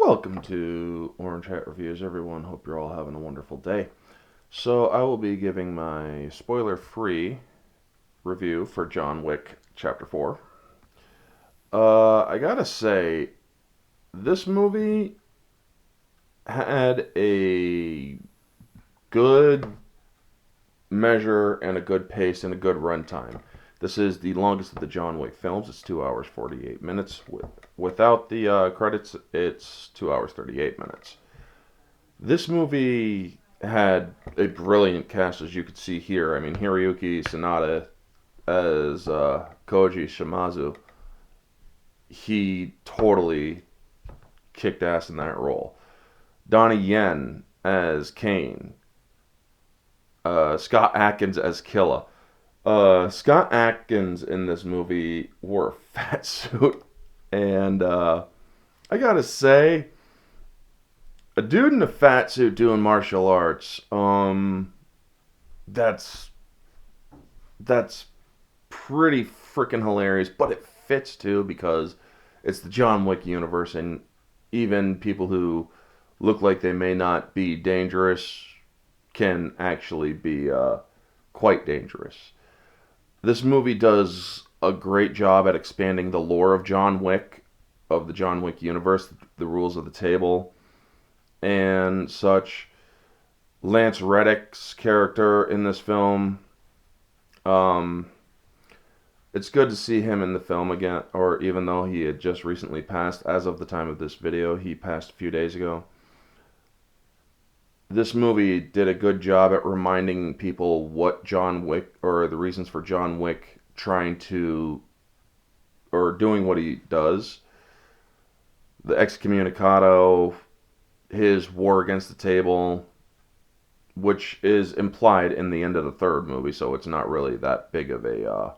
Welcome to Orange Hat Reviews, everyone. Hope you're all having a wonderful day. So, I will be giving my spoiler free review for John Wick Chapter 4. I gotta say, this movie had a good measure and a good pace and a good runtime. This is the longest of the John Wick films. It's 2 hours 48 minutes. Without the credits, it's 2 hours 38 minutes. This movie had a brilliant cast, as you could see here. I mean, Hiroyuki Sanada as Koji Shimazu. He totally kicked ass in that role. Donnie Yen as Kane. Scott Adkins as Killa. Scott Adkins in this movie wore a fat suit, and I gotta say, a dude in a fat suit doing martial arts, that's that's pretty freaking hilarious, but it fits too because it's the John Wick universe, and even people who look like they may not be dangerous can actually be quite dangerous. This movie does a great job at expanding the lore of John Wick, of the John Wick universe, the rules of the table, and such. Lance Reddick's character in this film, um, it's good to see him in the film again, or even though he had just recently passed, as of the time of this video, he passed a few days ago. This movie did a good job at reminding people what John Wick, or the reasons for John Wick trying to, or doing what he does. The excommunicado, his war against the table, which is implied in the end of the third movie, so it's not really that big of a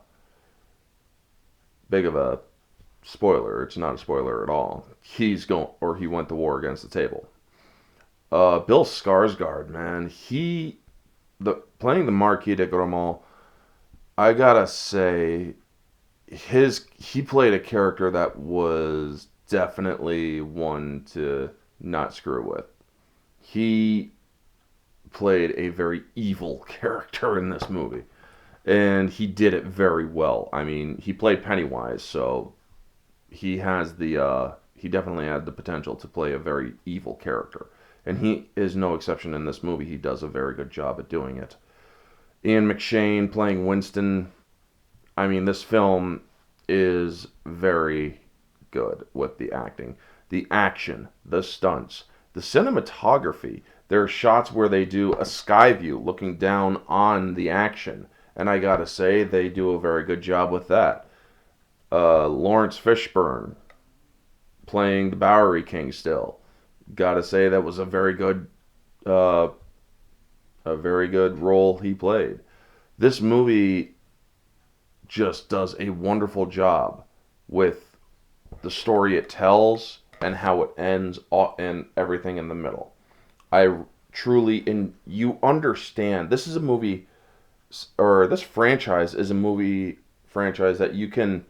spoiler. It's not a spoiler at all. He went to war against the table. Bill Skarsgård, man, playing the Marquis de Gramont, I gotta say, he played a character that was definitely one to not screw with. He played a very evil character in this movie, and he did it very well. I mean, he played Pennywise, so he definitely had the potential to play a very evil character. And he is no exception in this movie. He does a very good job at doing it. Ian McShane playing Winston. I mean, this film is very good with the acting. The action, the stunts, the cinematography. There are shots where they do a sky view looking down on the action. And I gotta say, they do a very good job with that. Lawrence Fishburne playing the Bowery King still. Gotta say that was uh, a very good role he played. This movie just does a wonderful job with the story it tells and how it ends and everything in the middle. I truly, and you understand, this is a movie, or this franchise is a movie franchise that you can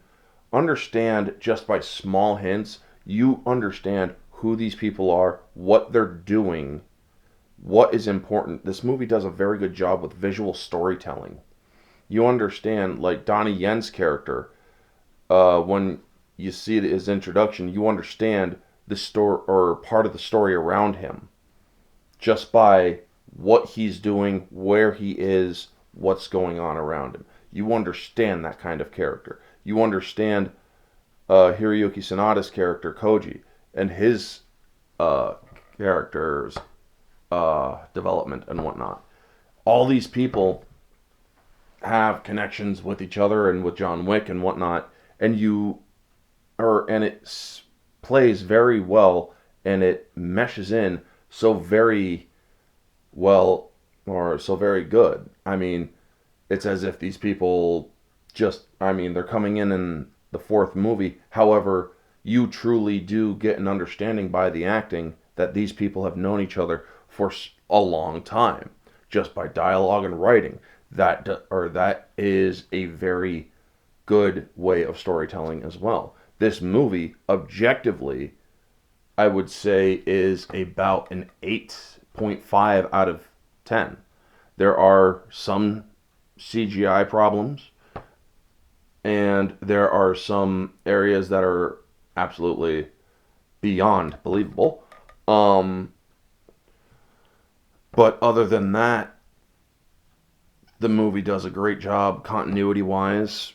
understand just by small hints. You understand who these people are, what they're doing, what is important. This movie does a very good job with visual storytelling. You understand, like Donnie Yen's character, when you see his introduction, you understand the story or part of the story around him just by what he's doing, where he is, what's going on around him. You understand that kind of character. You understand Hiroyuki Sanada's character, Koji, and his uh, character's development and whatnot. All these people have connections with each other and with John Wick and whatnot, and it plays very well, and it meshes in so very well, or so very good. I mean, it's as if these people they're coming in the fourth movie. However, you truly do get an understanding by the acting that these people have known each other for a long time, just by dialogue and writing. That is a very good way of storytelling as well. This movie objectively I would say is about an 8.5 out of 10. There are some CGI problems, and there are some areas that are absolutely beyond believable. Um, but other than that, the movie does a great job continuity wise.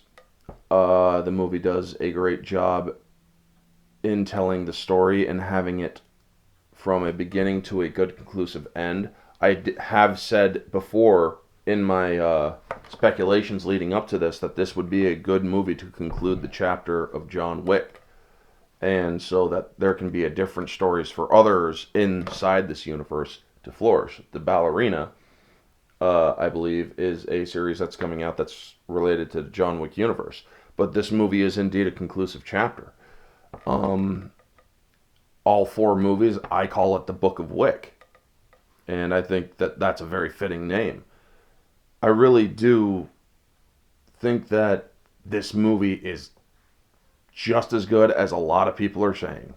The movie does a great job in telling the story and having it from a beginning to a good conclusive end. Have said before in my speculations leading up to this that this would be a good movie to conclude the chapter of John Wick, and so that there can be a different stories for others inside this universe to flourish. The Ballerina, I believe, is a series that's coming out that's related to the John Wick universe. But this movie is indeed a conclusive chapter. Um, all four movies, I call it the Book of Wick. And I think that that's a very fitting name. I really do think that this movie is just as good as a lot of people are saying.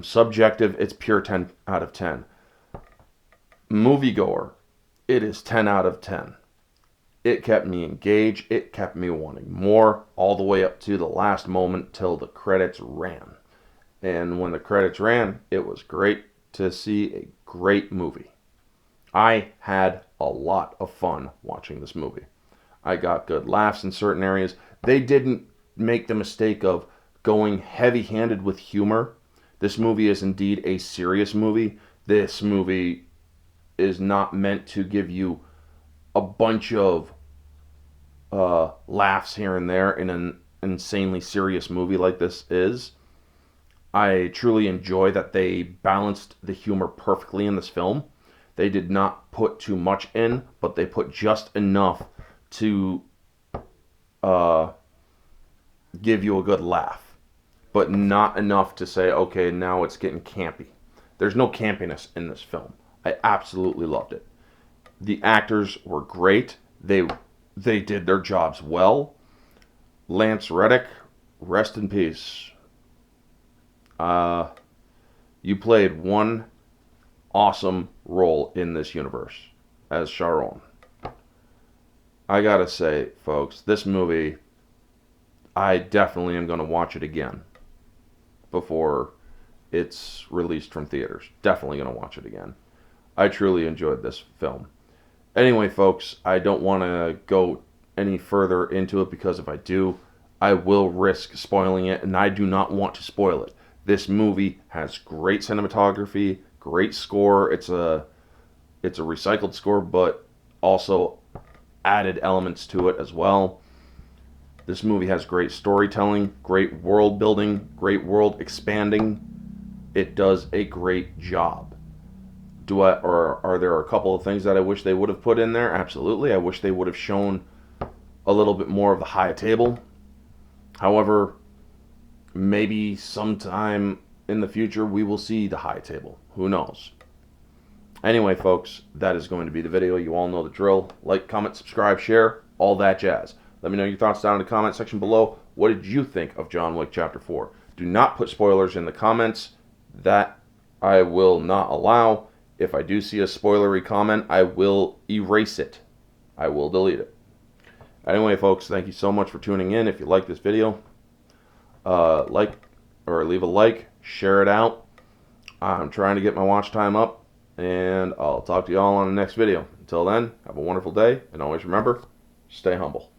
Subjective, it's pure 10 out of 10. Moviegoer, it is 10 out of 10. It kept me engaged. It kept me wanting more all the way up to the last moment till the credits ran. And when the credits ran, it was great to see a great movie. I had a lot of fun watching this movie. I got good laughs in certain areas. They didn't make the mistake of going heavy-handed with humor. This movie is indeed a serious movie. This movie is not meant to give you a bunch of laughs here and there in an insanely serious movie like this is. I truly enjoy that they balanced the humor perfectly in this film. They did not put too much in, but they put just enough to uh, give you a good laugh, but not enough to say, okay, now it's getting campy. There's no campiness in this film. I absolutely loved it. The actors were great. They did their jobs well. Lance Reddick, rest in peace. You played one awesome role in this universe as Charon. I gotta say, folks, this movie, I definitely am gonna watch it again before it's released from theaters. Definitely gonna watch it again. I truly enjoyed this film. Anyway, folks, I don't want to go any further into it because if I do, I will risk spoiling it, and I do not want to spoil it. This movie has great cinematography, great score. It's a recycled score, but also added elements to it as well. This movie has great storytelling, great world building, great world expanding. It does a great job. Or are there a couple of things that I wish they would have put in there? Absolutely. I wish they would have shown a little bit more of the high table. However, maybe sometime in the future we will see the high table. Who knows? Anyway, folks, that is going to be the video. You all know the drill. Like, comment, subscribe, share, all that jazz. Let me know your thoughts down in the comment section below. What did you think of John Wick Chapter 4? Do not put spoilers in the comments. That I will not allow. If I do see a spoilery comment, I will erase it. I will delete it. Anyway, folks, thank you so much for tuning in. If you like this video, like or leave a like, share it out. I'm trying to get my watch time up, and I'll talk to you all on the next video. Until then, have a wonderful day, and always remember, stay humble.